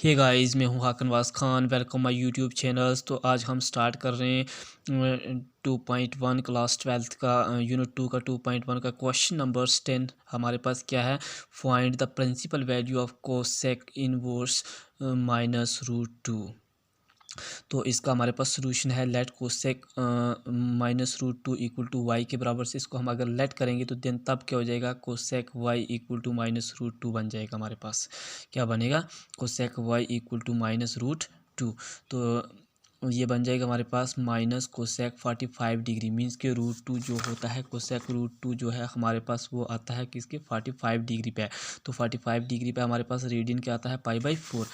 हे guys, मैं हूं हाकनवास Khan. Welcome my YouTube channels. तो आज हम स्टार्ट कर रहे हैं 2.1 क्लास 12th का यूनिट 2 का 2.1 का क्वेश्चन नंबर 10। हमारे पास क्या है? Find the principal value of cosec inverse minus root two. तो इसका हमारे पास सोल्यूशन है let cosec minus root two equal to y के बराबर से। इसको हम अगर लेट करेंगे तो देन तब क्या हो जाएगा? Cosec y equal to minus root two बन जाएगा। हमारे पास क्या बनेगा? Cosec y equal to minus root two. तो ये बन जाएगा हमारे पास माइनस कोसेक 45 डिग्री। मीन्स के रूट टू जो होता है, कोसेक रूट टू जो है हमारे पास वो आता है किसके? 45 डिग्री पे। तो 45 डिग्री पे हमारे पास रेडियन क्या आता है? पाई/4।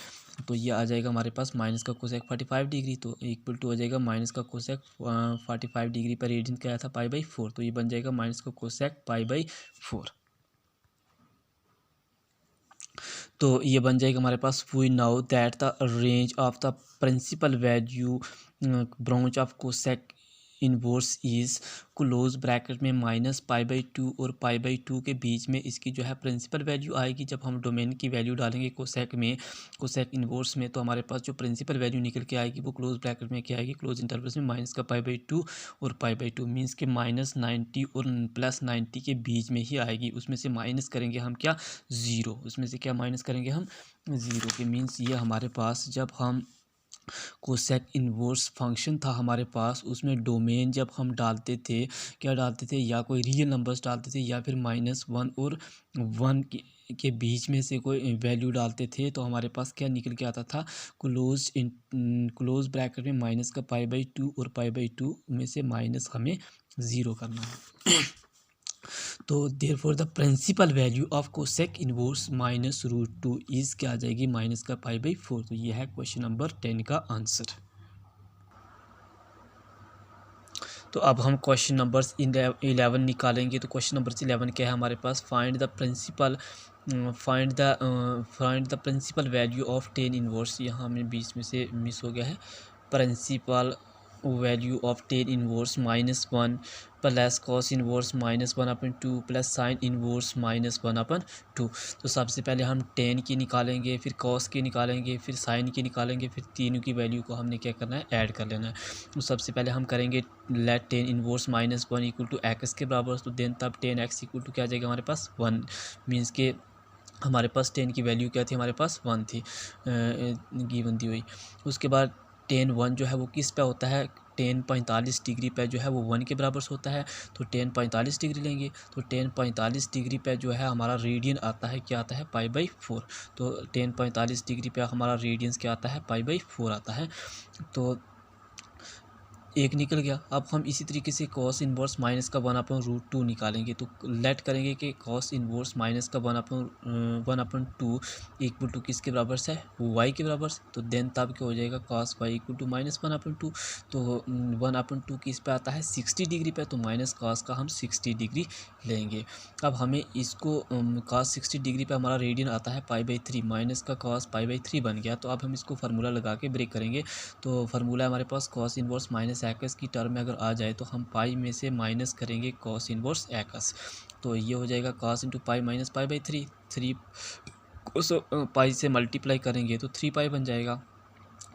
तो ये आ जाएगा हमारे पास माइनस का कोसेक 45 डिग्री। तो इक्वल टू हो जाएगा माइनस का कोसेक 45 डिग्री पर रेडियन क्या था? पाई/4। तो ये बन जाएगा माइनस का कोसेक पाई/4। तो ये बन जाएगा हमारे पास we know that the range of the principal value branch of cosec inverse is close bracket में -पाई/2 और पाई/2 के बीच में इसकी जो है प्रिंसिपल वैल्यू आएगी। जब हम डोमेन की वैल्यू डालेंगे कोसेक में, कोसेक इनवर्स में, तो हमारे पास जो प्रिंसिपल वैल्यू निकल के आएगी वो क्लोज ब्रैकेट में क्या आएगी? क्लोज इंटरवल्स में माइनस का पाई/2 और पाई/2 मीन्स के -90 और +90 के बीच में ही आएगी। उसमें से माइनस करेंगे हम क्या? ज़ीरो। उसमें से क्या माइनस करेंगे हम? ज़ीरो के। मीन्स ये हमारे पास जब हम कोसेक इनवर्स फंक्शन था हमारे पास, उसमें डोमेन जब हम डालते थे, क्या डालते थे? या कोई रियल नंबर्स डालते थे या फिर -1 और 1 के बीच में से कोई वैल्यू डालते थे, तो हमारे पास क्या निकल के आता था? क्लोज ब्रैकेट में माइनस का पाई/2 और पाई/2 में से माइनस हमें ज़ीरो करना है। तो therefore the principal value of cosec inverse minus root two is क्या आ जाएगी? माइनस का पाई/4। तो ये है क्वेश्चन नंबर 10 का आंसर। तो अब हम क्वेश्चन नंबर 11 निकालेंगे। तो क्वेश्चन नंबर 11 क्या है हमारे पास? Find the principal value of tan inverse. यहाँ हमें बीच में से मिस हो गया है। Principal value of tan inverse -1 plus cos inverse -1/2 plus sine inverse -1/2। तो सबसे पहले हम टेन की निकालेंगे, फिर कॉस की निकालेंगे, फिर साइन की निकालेंगे, फिर तीनों की वैल्यू को हमने क्या करना है? ऐड कर लेना है। तो सबसे पहले हम करेंगे let tan inverse -1 equal to x के बराबर। तो देन तब टेन एक्स इक्वल टू क्या आ जाएगा हमारे पास? 1। मीन्स के हमारे पास टेन की वैल्यू क्या थी? हमारे पास 1 थी गिवन दी हुई। उसके बाद टेन 1 जो है वो किस पे होता है? टेन 45 डिग्री पे जो है वो 1 के बराबर से होता है। तो टेन 45 डिग्री लेंगे। तो टेन 45 डिग्री पे जो है हमारा रेडियन आता है, क्या आता है? पाई/4। तो टेन 45 डिग्री पे हमारा रेडियंस क्या आता है? पाई/4 आता है। तो एक निकल गया। अब हम इसी तरीके से कॉस इनवर्स माइनस का 1/√2 निकालेंगे। तो लेट करेंगे कि कॉस इनवर्स माइनस का 1/2 इक्वल टू किसके बराबर से है? वाई के बराबर से। तो देन तब क्या हो जाएगा? Cos y equal to -1/2। तो 1/2 किस पे आता है? 60 डिग्री पे। तो माइनस कॉस का हम 60 डिग्री लेंगे। अब हमें इसको कॉस 60 डिग्री पे हमारा रेडियन आता है पाई/3। माइनस का कॉस पाई/3 बन गया। तो अब हम इसको फार्मूला लगा के ब्रेक करेंगे। तो फार्मूला हमारे पास कॉस इनवर्स माइनस एक्स की टर्म में अगर आ जाए तो हम पाई में से माइनस करेंगे कॉस इनवर्स एक्स। तो ये हो जाएगा कॉस इंटू पाई माइनस पाई/3। 3 को पाई से मल्टीप्लाई करेंगे तो 3 पाई बन जाएगा।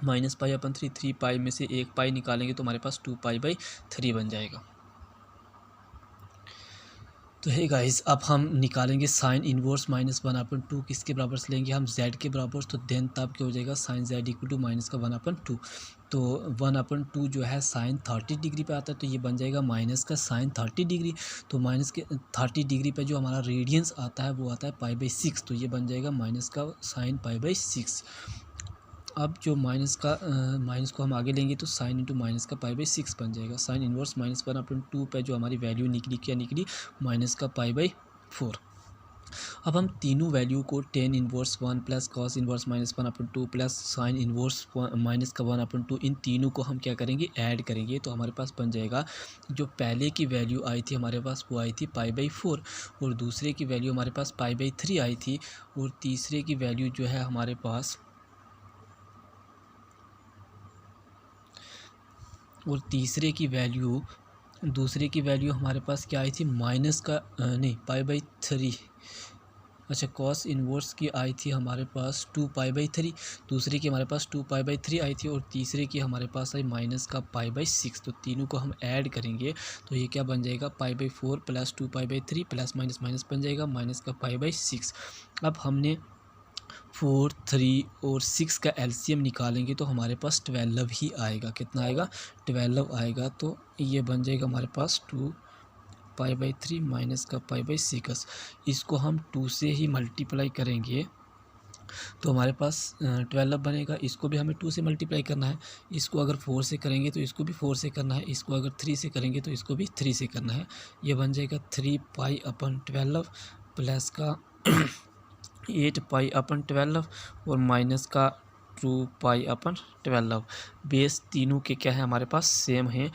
-पाई/3, 3 पाई में से एक पाई निकालेंगे तो हमारे पास 2 पाई/3 बन जाएगा। तो हे गाइस, अब हम निकालेंगे साइन इनवर्स -1/2 किसके बराबर से लेंगे? हम z के बराबर। तो देन तब क्या हो जाएगा? Sine z equal to minus का 1/2। तो 1/2 जो है साइन 30 डिग्री पे आता है। तो ये बन जाएगा माइनस का साइन 30 डिग्री। तो माइनस के 30 डिग्री पे जो हमारा रेडियंस आता है वो आता है पाई/6। तो ये बन जाएगा माइनस का साइन पाई/6। अब जो माइनस को हम आगे लेंगे तो साइन इंटू माइनस का पाई/6 बन जाएगा। साइन इनवर्स -1/2 पे जो हमारी वैल्यू निकली, क्या निकली? माइनस का पाई/4। अब हम तीनों वैल्यू को ten inverse 1 plus cos inverse -1/2 plus sine inverse minus का 1/2, इन तीनों को हम क्या करेंगे? ऐड करेंगे। तो हमारे पास बन जाएगा जो पहले की वैल्यू आई थी हमारे पास वो आई थी पाई/4, और दूसरे की वैल्यू हमारे पास पाई/3 आई थी, और तीसरे की वैल्यू जो है हमारे पास दूसरे की वैल्यू हमारे पास क्या आई थी? माइनस का नहीं, पाई/3 अच्छा, कॉस इन्वर्स की आई थी हमारे पास 2π/3, दूसरे की हमारे पास 2π/3 आई थी और तीसरे की हमारे पास आई माइनस का π/6। तो तीनों को हम ऐड करेंगे तो ये क्या बन जाएगा, π/4 प्लस 2π/3 प्लस माइनस माइनस बन जाएगा माइनस का π/6। अब हमने 4, 3 और 6 का एलसीएम निकालेंगे तो हमारे पास 12 ही आएगा। कितना आएगा, 12 आएगा। तो ये बन जाएगा हमारे पास 2π/3 माइनस का π/6। इसको हम 2 से ही मल्टीप्लाई करेंगे तो हमारे पास 12 बनेगा। इसको भी हमें 2 से मल्टीप्लाई करना है। इसको अगर 4 से करेंगे तो इसको भी 4 से करना है। इसको अगर 3 से करेंगे तो इसको भी 3 से करना है। ये बन जाएगा 3π/12 प्लस का 8π/12 और माइनस का 2π/12। बेस तीनों के क्या है हमारे पास, सेम है।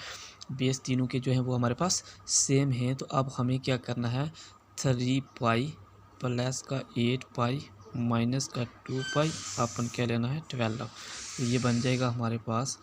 बेस तीनों के जो हैं वो हमारे पास सेम हैं। तो अब हमें क्या करना है, 3π प्लस का 8π माइनस का 2π अपन क्या लेना है, 12। तो ये बन जाएगा हमारे पास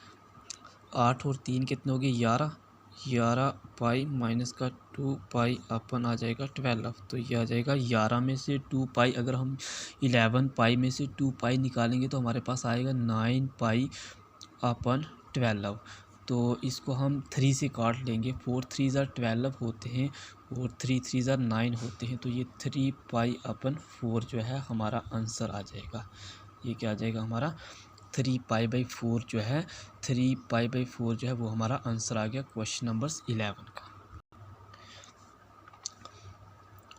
8 और 3 कितने हो गए, 11π माइनस का 2π अपन आ जाएगा 12। तो ये आ जाएगा 11 में से 2π, अगर हम 11π में से 2π निकालेंगे तो हमारे पास आएगा 9π/12। तो इसको हम 3 से काट लेंगे। 4 3 12 होते हैं और 3 3 9 होते हैं। तो ये 3π/4 जो है हमारा आंसर आ जाएगा। ये क्या आ जाएगा हमारा, 3π/4 जो है, 3π/4 जो है वो हमारा आंसर आ गया क्वेश्चन नंबर 11 का।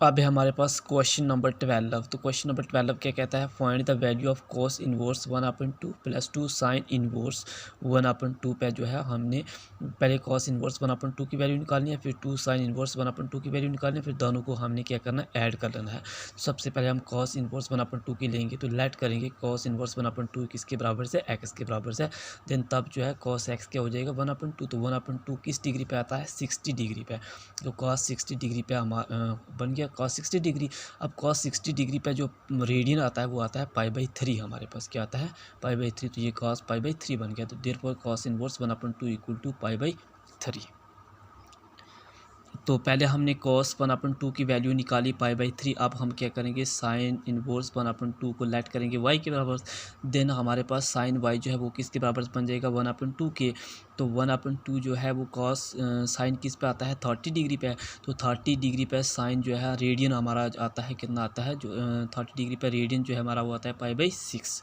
अब है हमारे पास क्वेश्चन नंबर 12। तो क्वेश्चन नंबर 12 क्या कहता है, find the value of cos inverse 1/2 plus 2 sign inverse 1/2 पे जो है हमने पहले कॉस इन्वर्स 1/2 की वैल्यू निकालनी है, फिर 2 साइन इन्वर्स 1/2 की वैल्यू निकालनी है, फिर दोनों को हमने क्या करना है, ऐड कर लेना है। सबसे पहले हम कॉस इन्वर्स 1/2 की लेंगे तो लेट करेंगे कॉस इन्वर्स 1/2 किसके बराबर से, एक्स के बराबर से। देन तब जो है कॉस एक्स क्या हो जाएगा 1/2। तो 1/2 किस डिग्री पे आता है, 60 डिग्री पे। तो कॉस 60 डिग्री पे बन गया cos 60 डिग्री। अब cos 60 डिग्री पे जो रेडियन आता है वो आता है π/3। हमारे पास क्या आता है, π/3। तो ये cos π/3 बन गया। तो therefore cos inverse 1/2 equal to π/3। तो पहले हमने cos 1/2 की वैल्यू निकाली π/3। अब हम क्या करेंगे, साइन इनवर्स 1/2 को लेट करेंगे y के बराबर। देन हमारे पास साइन y जो है वो किसके बराबर बन जाएगा, 1/2 के। तो 1/2 जो है वो cos साइन किस पे आता है, 30 डिग्री पे। तो 30 डिग्री पे साइन जो है रेडियन हमारा आता है, कितना आता है, जो 30 डिग्री पे रेडियन जो है हमारा वो आता है π/6।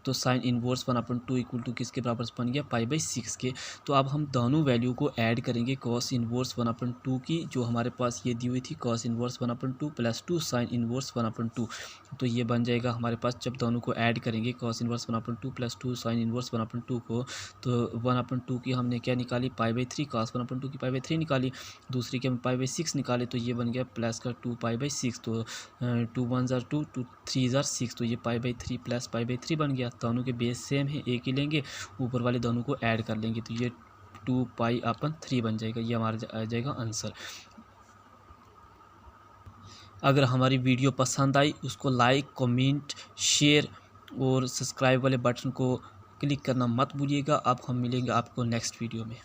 तो साइन इनवर्स 1/2 इक्वल टू किसके बराबर बन गया, π/6 के। तो अब हम दोनों वैल्यू को ऐड करेंगे कॉस इनवर्स 1/2 की, जो हमारे पास ये दी हुई थी cos inverse 1/2 plus 2 sign inverse 1/2। तो ये बन जाएगा हमारे पास, जब दोनों को ऐड करेंगे cos inverse 1/2 plus 2 sign inverse 1/2 को, तो 1/2 की हमने क्या निकाली, π/3। cos 1/2 की π/3 निकाली, दूसरी की हम π/6 निकाले। तो ये बन गया प्लस का 2π/6। तो 2 1 2 2 3 6। तो ये π/3 प्लस π/3 बन गया। दोनों के बेस सेम है, एक ही लेंगे, ऊपर वाले दोनों को ऐड कर लेंगे। तो ये 2π/3 बन जाएगा। ये हमारा आ जाएगा आंसर। अगर हमारी वीडियो पसंद आई उसको लाइक, कमेंट, शेयर और सब्सक्राइब वाले बटन को क्लिक करना मत भूलिएगा। अब हम मिलेंगे आपको नेक्स्ट वीडियो में।